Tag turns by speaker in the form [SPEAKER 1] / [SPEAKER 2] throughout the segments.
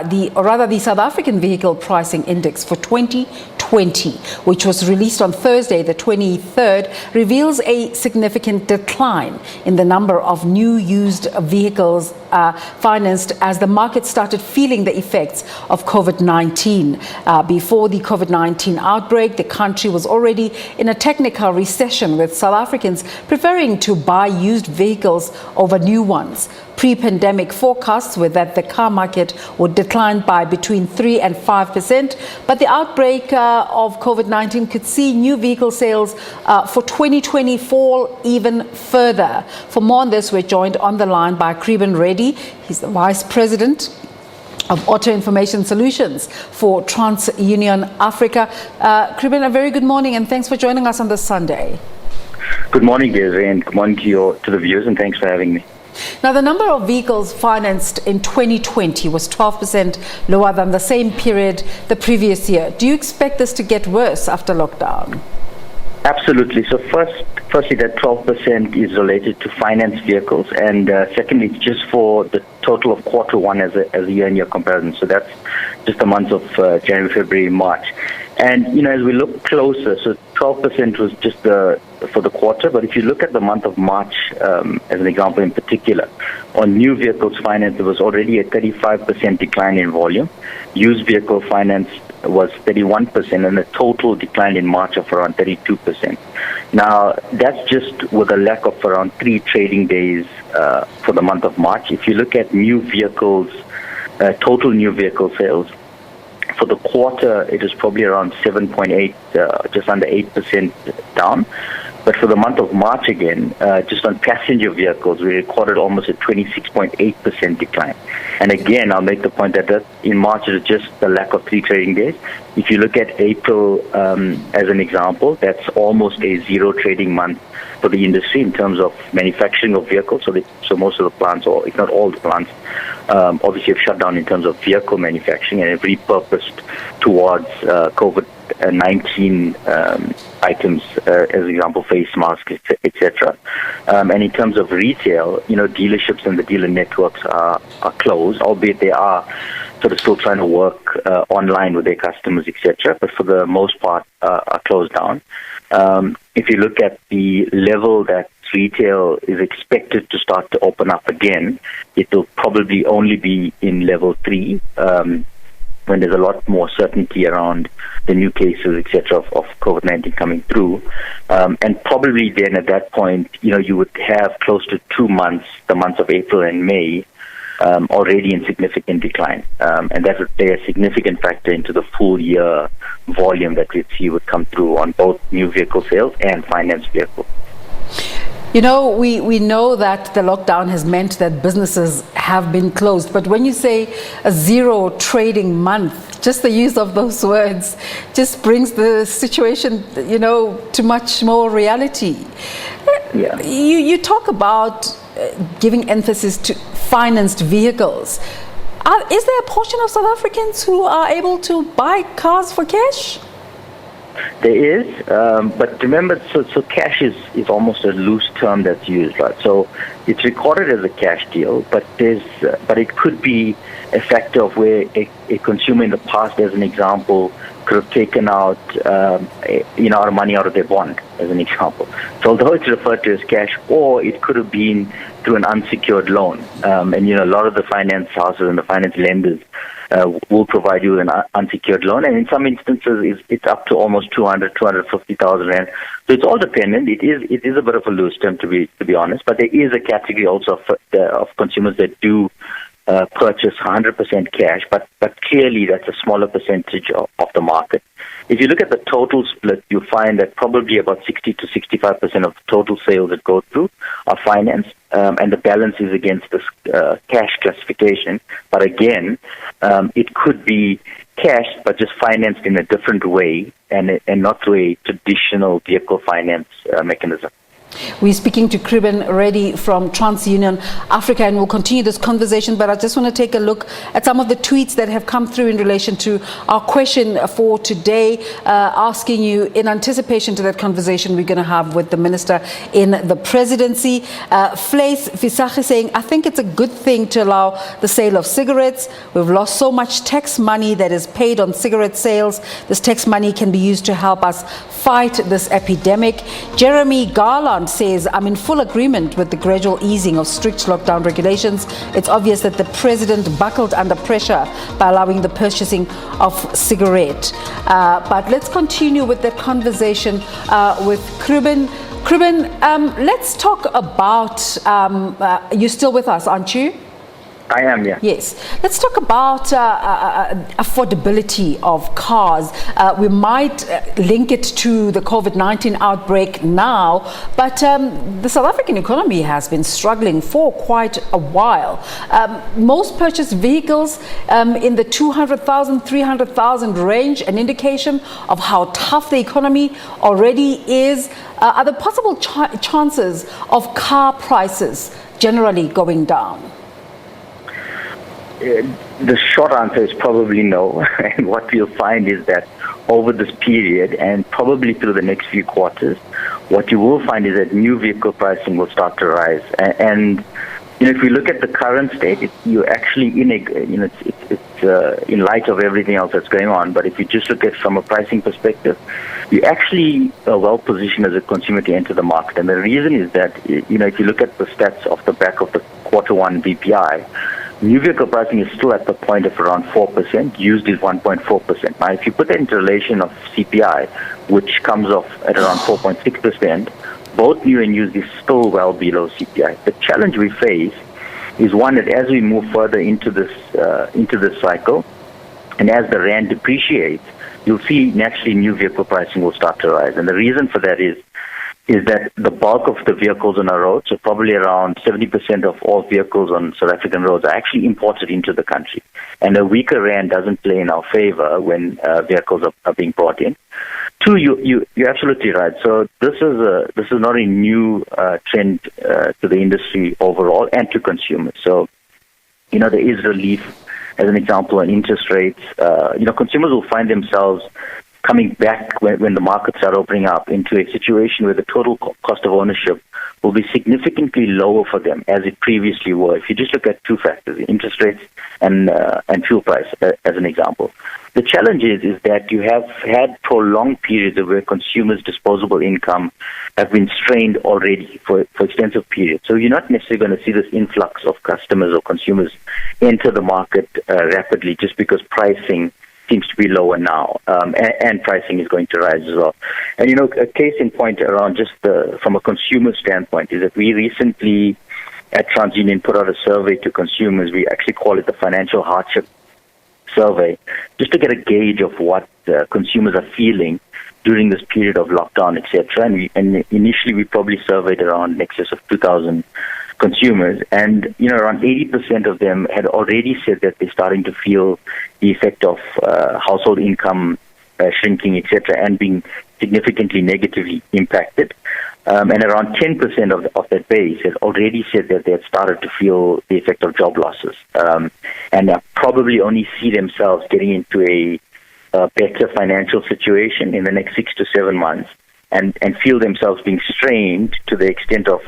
[SPEAKER 1] The South African Vehicle Pricing Index for 2020, which was released on Thursday, the 23rd, reveals a significant decline in the number of new used vehicles financed as the market started feeling the effects of COVID-19. Before the COVID-19 outbreak, the country was already in a technical recession, with South Africans preferring to buy used vehicles over new ones. Pre-pandemic forecasts were that the car market would decline by between 3 and 5%, but the outbreak of COVID-19 could see new vehicle sales for 2020 fall even further. For more on this, we're joined on the line by Kreben Reddy. He's the Vice President of Auto Information Solutions for TransUnion Africa. Kreben, a very good morning and thanks for joining us on this Sunday.
[SPEAKER 2] Good morning, Desiree, and good morning to the viewers, and thanks for having me.
[SPEAKER 1] Now, the number of vehicles financed in 2020 was 12% lower than the same period the previous year. Do you expect this to get worse after lockdown?
[SPEAKER 2] Absolutely. So firstly, that 12% is related to finance vehicles, and secondly, it's just for the total of quarter one as a year-on-year comparison. So that's just the months of January, February, March. And, as we look closer, so 12% was just for the quarter, but if you look at the month of March, as an example in particular, on new vehicles finance, there was already a 35% decline in volume. Used vehicle finance was 31%, and the total decline in March of around 32%. Now, that's just with a lack of around 3 trading days for the month of March. If you look at new vehicles, total new vehicle sales, for the quarter, it is probably around 7.8, just under 8% down. But for the month of March again, just on passenger vehicles, we recorded almost a 26.8% decline. And again, I'll make the point that in March, it is just the lack of 3 trading days. If you look at April as an example, that's almost a 0 trading month for the industry in terms of manufacturing of vehicles. So most of the plants, or if not all the plants, obviously have shut down in terms of vehicle manufacturing and have repurposed towards COVID-19 items, as an example, face masks, etc. And in terms of retail, dealerships and the dealer networks are closed, albeit they are sort of still trying to work online with their customers, etc. But for the most part, are closed down. If you look at the level that retail is expected to start to open up again, it will probably only be in level 3, when there's a lot more certainty around the new cases, etc., of COVID-19 coming through. And probably then at that point, you would have close to 2 months, the months of April and May, already in significant decline. And that would play a significant factor into the full year volume that we'd see would come through on both new vehicle sales and finance vehicles.
[SPEAKER 1] We know that the lockdown has meant that businesses have been closed. But when you say a 0 trading month, just the use of those words just brings the situation, to much more reality.
[SPEAKER 2] Yeah.
[SPEAKER 1] You talk about giving emphasis to financed vehicles. Is there a portion of South Africans who are able to buy cars for cash?
[SPEAKER 2] There is, but remember, so cash is almost a loose term that's used, right? So it's recorded as a cash deal, but it could be a factor of where a consumer in the past, as an example, could have taken out, our money out of their bond, as an example. So although it's referred to as cash, or it could have been through an unsecured loan, and a lot of the finance houses and the finance lenders will provide you an unsecured loan, and in some instances it's up to almost 250,000 rand. So it's all dependent. It is a bit of a loose term, to be honest, but there is a category also of consumers that do purchase 100% cash, but clearly that's a smaller percentage of the market. If you look at the total split, you find that probably about 60 to 65% of total sales that go through are financed, and the balance is against this cash classification. But again, it could be cash, but just financed in a different way and not through a traditional vehicle finance mechanism.
[SPEAKER 1] We're speaking to Kriben Reddy from TransUnion Africa, and we'll continue this conversation, but I just want to take a look at some of the tweets that have come through in relation to our question for today, asking you, in anticipation to that conversation we're going to have with the Minister in the Presidency, Flace Fisache saying, I think it's a good thing to allow the sale of cigarettes. We've lost so much tax money that is paid on cigarette sales. This tax money can be used to help us fight this epidemic. Jeremy Garland says, I'm in full agreement with the gradual easing of strict lockdown regulations. It's obvious that the president buckled under pressure by allowing the purchasing of cigarette. But let's continue with that conversation with Kriben. Kriben, let's talk about, you're still with us, aren't you?
[SPEAKER 2] I am, yeah.
[SPEAKER 1] Yes. Let's talk about affordability of cars. We might link it to the COVID-19 outbreak now, but the South African economy has been struggling for quite a while. Most purchase vehicles in the 200,000, 300,000 range, an indication of how tough the economy already is. Are there possible chances of car prices generally going down?
[SPEAKER 2] The short answer is probably no. And what we'll find is that over this period and probably through the next few quarters, what you will find is that new vehicle pricing will start to rise. And if we look at the current state, you're actually it's in light of everything else that's going on. But if you just look at it from a pricing perspective, you actually are well positioned as a consumer to enter the market. And the reason is that if you look at the stats off the back of the Q1 BPI. New vehicle pricing is still at the point of around 4%, used is 1.4%. Now, if you put that into relation of CPI, which comes off at around 4.6%, both new and used is still well below CPI. The challenge we face is one that as we move further into this cycle, and as the rand depreciates, you'll see naturally new vehicle pricing will start to rise. And the reason for that is that the bulk of the vehicles on our roads, so probably around 70% of all vehicles on South African roads, are actually imported into the country. And a weaker rand doesn't play in our favor when vehicles are being brought in. Two, you're absolutely right. So this is not a new trend to the industry overall and to consumers. So, there is relief, as an example, on interest rates. Consumers will find themselves coming back when the markets are opening up into a situation where the total cost of ownership will be significantly lower for them as it previously was. If you just look at two factors, interest rates and fuel price as an example. The challenge is that you have had prolonged periods where consumers' disposable income have been strained already for extensive periods. So you're not necessarily going to see this influx of customers or consumers enter the market rapidly just because pricing seems to be lower now, and pricing is going to rise as well. And, a case in point around just from a consumer standpoint is that we recently at TransUnion put out a survey to consumers. We actually call it the financial hardship survey, just to get a gauge of what consumers are feeling during this period of lockdown, etc. And initially we probably surveyed around in excess of 2,000 consumers, and around 80% of them had already said that they're starting to feel the effect of household income shrinking, etc., and being significantly negatively impacted. And around 10% of that base had already said that they had started to feel the effect of job losses, and probably only see themselves getting into a better financial situation in the next 6 to 7 months, and feel themselves being strained to the extent of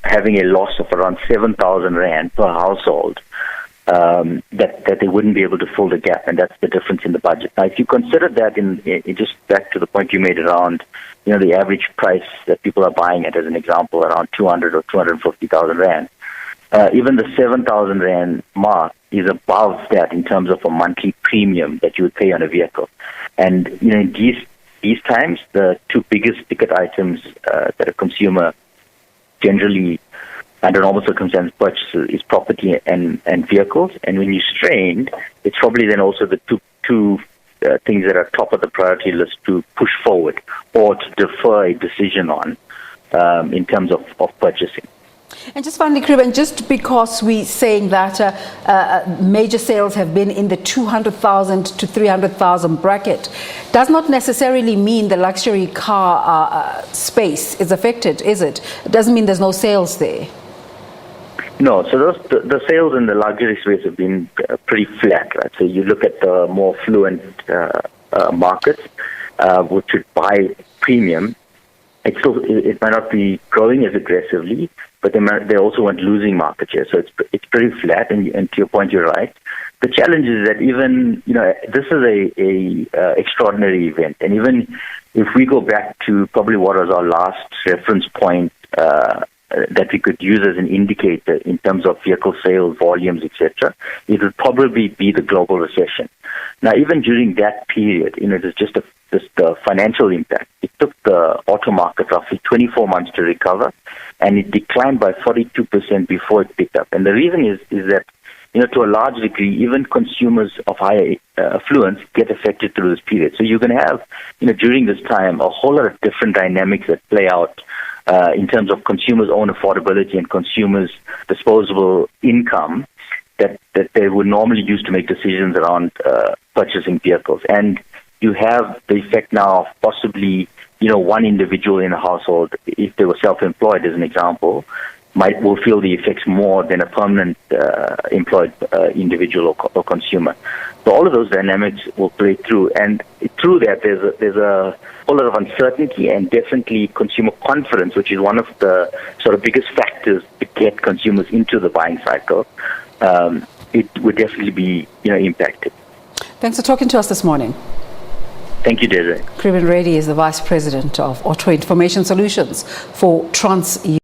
[SPEAKER 2] having a loss of around 7,000 rand per household, that they wouldn't be able to fill the gap, and that's the difference in the budget. Now, if you consider that in just back to the point you made around, the average price that people are buying at, as an example, around 200 or 250,000 rand, even the 7,000 rand mark is above that in terms of a monthly premium that you would pay on a vehicle. And in these times, the two biggest ticket items that a consumer generally, under normal circumstances, purchases is property and vehicles. And when you're strained, it's probably then also the two things that are top of the priority list to push forward or to defer a decision on in terms of purchasing.
[SPEAKER 1] And just finally, Kriban, just because we're saying that major sales have been in the 200,000 to 300,000 bracket, does not necessarily mean the luxury car space is affected, is it? It doesn't mean there's no sales there.
[SPEAKER 2] No, so the sales in the luxury space have been pretty flat, right? So you look at the more affluent markets, which would buy premium. It might not be growing as aggressively, but they also weren't losing market share. So it's pretty flat, and to your point, you're right. The challenge is that even, this is a extraordinary event, and even if we go back to probably what was our last reference point that we could use as an indicator in terms of vehicle sales volumes, etc., it would probably be the global recession. Now, even during that period, it was just the financial impact. It took the auto market roughly 24 months to recover, and it declined by 42% before it picked up. And the reason is that, to a large degree, even consumers of higher affluence get affected through this period. So you're going to have, during this time, a whole lot of different dynamics that play out in terms of consumers' own affordability and consumers' disposable income that they would normally use to make decisions around purchasing vehicles. And you have the effect now of possibly, one individual in a household, if they were self-employed as an example, will feel the effects more than a permanent employed individual or consumer. So all of those dynamics will play through, and through that there's a whole lot of uncertainty and definitely consumer confidence, which is one of the sort of biggest factors to get consumers into the buying cycle. It would definitely be impacted.
[SPEAKER 1] Thanks for talking to us this morning.
[SPEAKER 2] Thank you, Desiree.
[SPEAKER 1] Kriban Reddy is the Vice President of Auto Information Solutions for TransUnion.